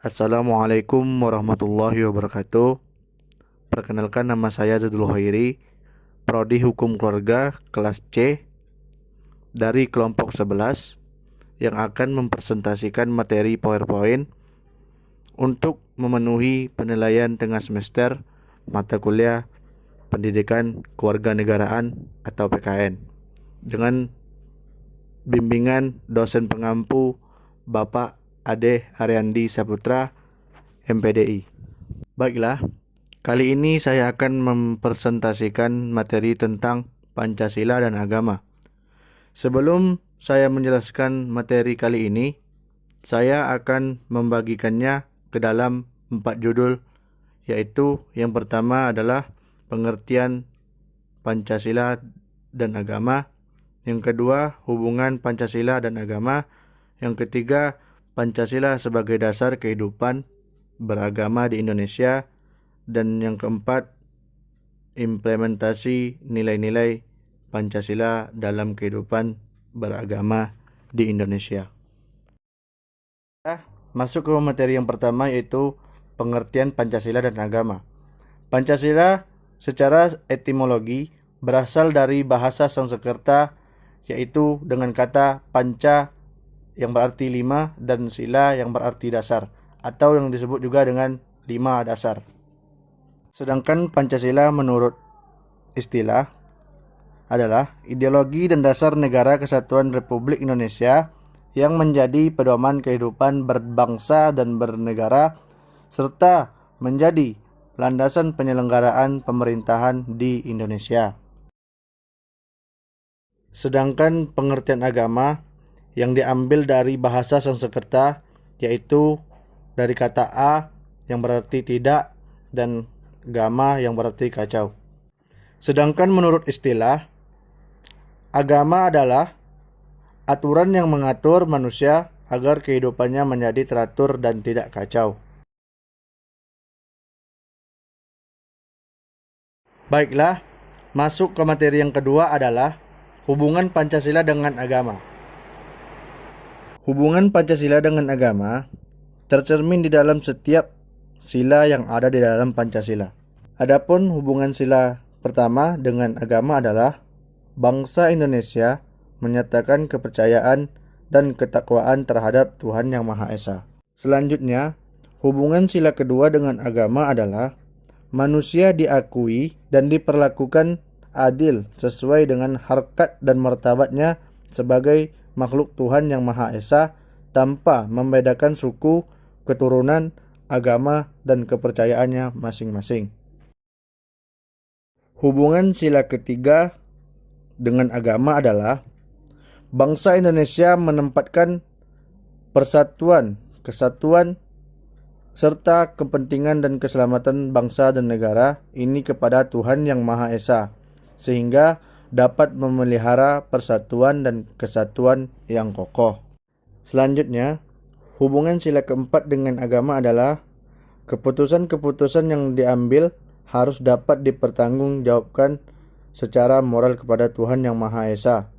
Assalamualaikum warahmatullahi wabarakatuh. Perkenalkan, nama saya Zadul Khairi, Prodi Hukum Keluarga kelas C dari kelompok 11 yang akan mempresentasikan materi PowerPoint untuk memenuhi penilaian tengah semester mata kuliah Pendidikan Kewarganegaraan atau PKN dengan bimbingan dosen pengampu Bapak Ade Ariandi Saputra, MPDI. Baiklah, kali ini saya akan mempresentasikan materi tentang Pancasila dan agama. Sebelum saya menjelaskan materi kali ini, saya akan membagikannya ke dalam 4 judul, yaitu yang pertama adalah pengertian Pancasila dan agama, yang kedua hubungan Pancasila dan agama, yang ketiga Pancasila sebagai dasar kehidupan beragama di Indonesia, dan yang keempat implementasi nilai-nilai Pancasila dalam kehidupan beragama di Indonesia. Masuk ke materi yang pertama, yaitu pengertian Pancasila dan agama. Pancasila secara etimologi berasal dari bahasa Sanskerta, yaitu dengan kata panca yang berarti 5 dan sila yang berarti dasar, atau yang disebut juga dengan 5 dasar. Sedangkan Pancasila menurut istilah adalah ideologi dan dasar negara kesatuan Republik Indonesia yang menjadi pedoman kehidupan berbangsa dan bernegara, serta menjadi landasan penyelenggaraan pemerintahan di Indonesia. Sedangkan pengertian agama yang diambil dari bahasa Sanskerta, yaitu dari kata a yang berarti tidak dan gama yang berarti kacau. Sedangkan menurut istilah, agama adalah aturan yang mengatur manusia agar kehidupannya menjadi teratur dan tidak kacau. Baiklah, masuk ke materi yang kedua adalah hubungan Pancasila dengan agama. Hubungan Pancasila dengan agama tercermin di dalam setiap sila yang ada di dalam Pancasila. Adapun hubungan sila pertama dengan agama adalah bangsa Indonesia menyatakan kepercayaan dan ketakwaan terhadap Tuhan Yang Maha Esa. Selanjutnya, hubungan sila kedua dengan agama adalah manusia diakui dan diperlakukan adil sesuai dengan harkat dan martabatnya sebagai makhluk Tuhan Yang Maha Esa tanpa membedakan suku, keturunan, agama, dan kepercayaannya masing-masing. Hubungan sila ketiga dengan agama adalah bangsa Indonesia menempatkan persatuan, kesatuan, serta kepentingan dan keselamatan bangsa dan negara ini kepada Tuhan Yang Maha Esa, sehingga dapat memelihara persatuan dan kesatuan yang kokoh. Selanjutnya, hubungan sila keempat dengan agama adalah keputusan-keputusan yang diambil harus dapat dipertanggungjawabkan secara moral kepada Tuhan Yang Maha Esa,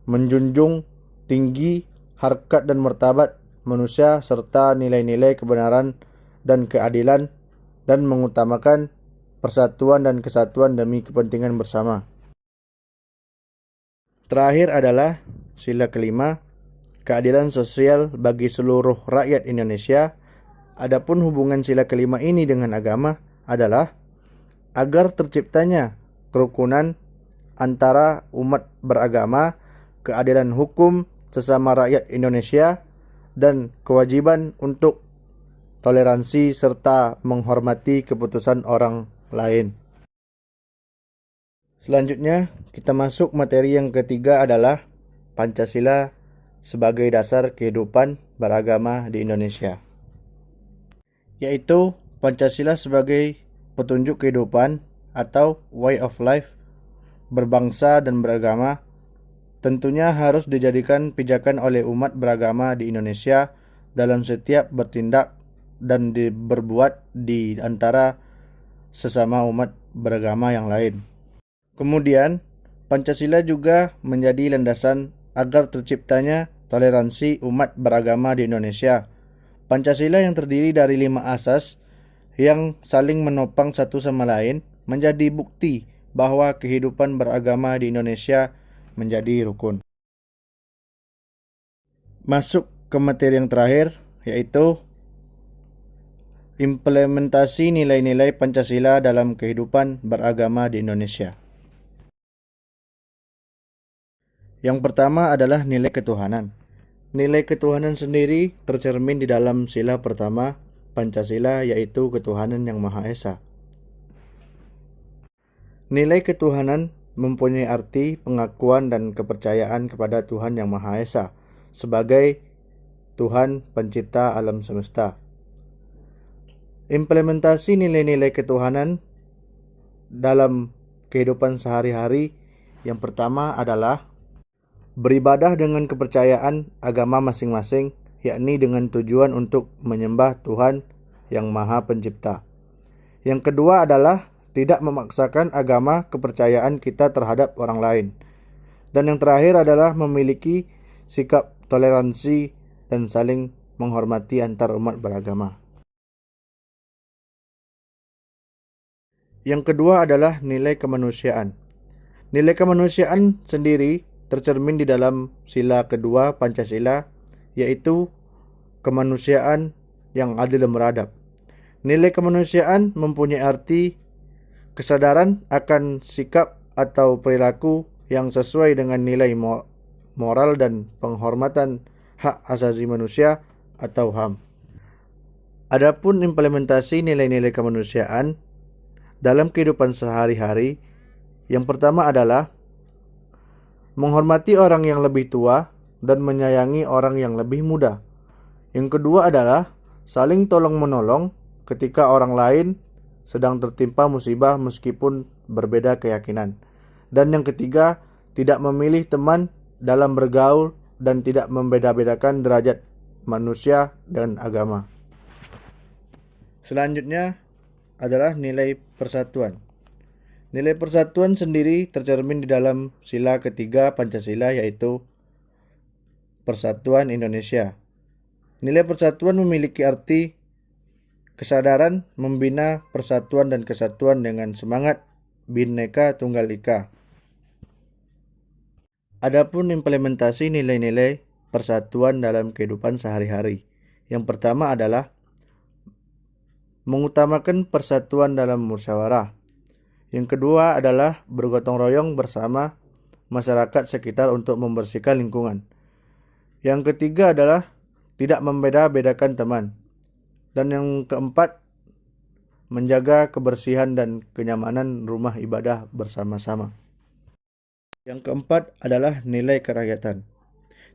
menjunjung tinggi harkat dan martabat manusia serta nilai-nilai kebenaran dan keadilan, dan mengutamakan persatuan dan kesatuan demi kepentingan bersama. Terakhir adalah sila kelima, keadilan sosial bagi seluruh rakyat Indonesia. Adapun hubungan sila kelima ini dengan agama adalah agar terciptanya kerukunan antara umat beragama, keadilan hukum sesama rakyat Indonesia, dan kewajiban untuk toleransi serta menghormati keputusan orang lain. Selanjutnya, kita masuk materi yang ketiga adalah Pancasila sebagai dasar kehidupan beragama di Indonesia, yaitu Pancasila sebagai petunjuk kehidupan atau way of life berbangsa dan beragama tentunya harus dijadikan pijakan oleh umat beragama di Indonesia dalam setiap bertindak dan berbuat di antara sesama umat beragama yang lain. Kemudian, Pancasila juga menjadi landasan agar terciptanya toleransi umat beragama di Indonesia. Pancasila yang terdiri dari 5 asas yang saling menopang satu sama lain menjadi bukti bahwa kehidupan beragama di Indonesia menjadi rukun. Masuk ke materi yang terakhir, yaitu implementasi nilai-nilai Pancasila dalam kehidupan beragama di Indonesia. Yang pertama adalah nilai ketuhanan. Nilai ketuhanan sendiri tercermin di dalam sila pertama Pancasila, yaitu ketuhanan yang Maha Esa. Nilai ketuhanan mempunyai arti pengakuan dan kepercayaan kepada Tuhan yang Maha Esa sebagai Tuhan pencipta alam semesta. Implementasi nilai-nilai ketuhanan dalam kehidupan sehari-hari yang pertama adalah beribadah dengan kepercayaan agama masing-masing, yakni dengan tujuan untuk menyembah Tuhan yang Maha Pencipta. Yang kedua adalah tidak memaksakan agama kepercayaan kita terhadap orang lain. Dan yang terakhir adalah memiliki sikap toleransi dan saling menghormati antar umat beragama. Yang kedua adalah nilai kemanusiaan. Nilai kemanusiaan sendiri tercermin di dalam sila kedua Pancasila, yaitu kemanusiaan yang adil dan beradab. Nilai kemanusiaan mempunyai arti kesadaran akan sikap atau perilaku yang sesuai dengan nilai moral dan penghormatan hak asasi manusia atau HAM. Adapun implementasi nilai-nilai kemanusiaan dalam kehidupan sehari-hari, yang pertama adalah menghormati orang yang lebih tua dan menyayangi orang yang lebih muda. Yang kedua adalah saling tolong-menolong ketika orang lain sedang tertimpa musibah meskipun berbeda keyakinan. Dan yang ketiga, tidak memilih teman dalam bergaul dan tidak membeda-bedakan derajat manusia dan agama. Selanjutnya adalah nilai persatuan. Nilai persatuan sendiri tercermin di dalam sila ketiga Pancasila, yaitu Persatuan Indonesia. Nilai persatuan memiliki arti kesadaran membina persatuan dan kesatuan dengan semangat Bhinneka Tunggal Ika. Adapun implementasi nilai-nilai persatuan dalam kehidupan sehari-hari. Yang pertama adalah mengutamakan persatuan dalam musyawarah. Yang kedua adalah bergotong royong bersama masyarakat sekitar untuk membersihkan lingkungan. Yang ketiga adalah tidak membeda-bedakan teman. Dan yang keempat, menjaga kebersihan dan kenyamanan rumah ibadah bersama-sama. Yang keempat adalah nilai kerakyatan.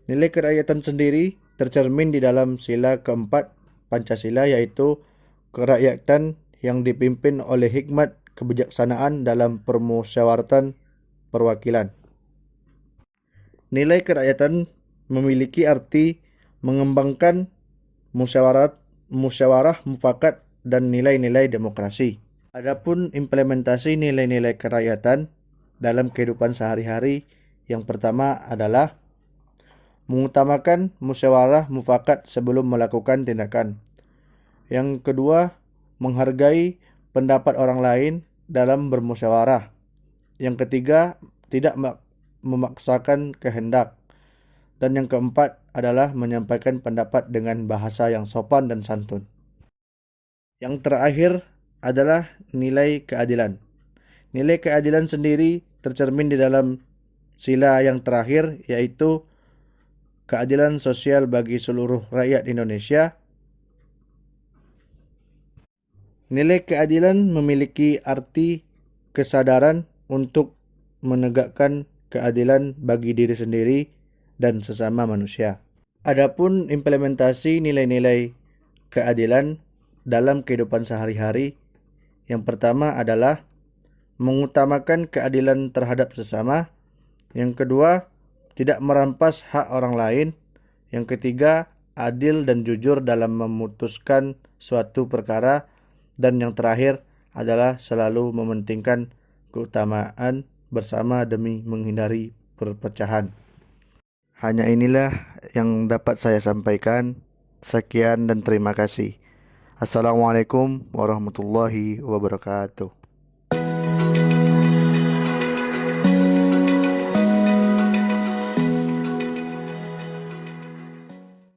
Nilai kerakyatan sendiri tercermin di dalam sila keempat Pancasila, yaitu kerakyatan yang dipimpin oleh hikmat kebijaksanaan dalam permusyawaratan perwakilan. Nilai kerakyatan memiliki arti mengembangkan musyawarah mufakat dan nilai-nilai demokrasi. Adapun implementasi nilai-nilai kerakyatan dalam kehidupan sehari-hari, yang pertama adalah mengutamakan musyawarah mufakat sebelum melakukan tindakan. Yang kedua, menghargai pendapat orang lain dalam bermusyawarah. Yang ketiga, tidak memaksakan kehendak. Dan yang keempat adalah menyampaikan pendapat dengan bahasa yang sopan dan santun. Yang terakhir adalah nilai keadilan. Nilai keadilan sendiri tercermin di dalam sila yang terakhir, yaitu keadilan sosial bagi seluruh rakyat Indonesia. Nilai keadilan memiliki arti kesadaran untuk menegakkan keadilan bagi diri sendiri dan sesama manusia. Adapun implementasi nilai-nilai keadilan dalam kehidupan sehari-hari, yang pertama adalah mengutamakan keadilan terhadap sesama. Yang kedua, tidak merampas hak orang lain. Yang ketiga, adil dan jujur dalam memutuskan suatu perkara. Dan yang terakhir adalah selalu mementingkan keutamaan bersama demi menghindari perpecahan. Hanya inilah yang dapat saya sampaikan. Sekian dan terima kasih. Assalamualaikum warahmatullahi wabarakatuh.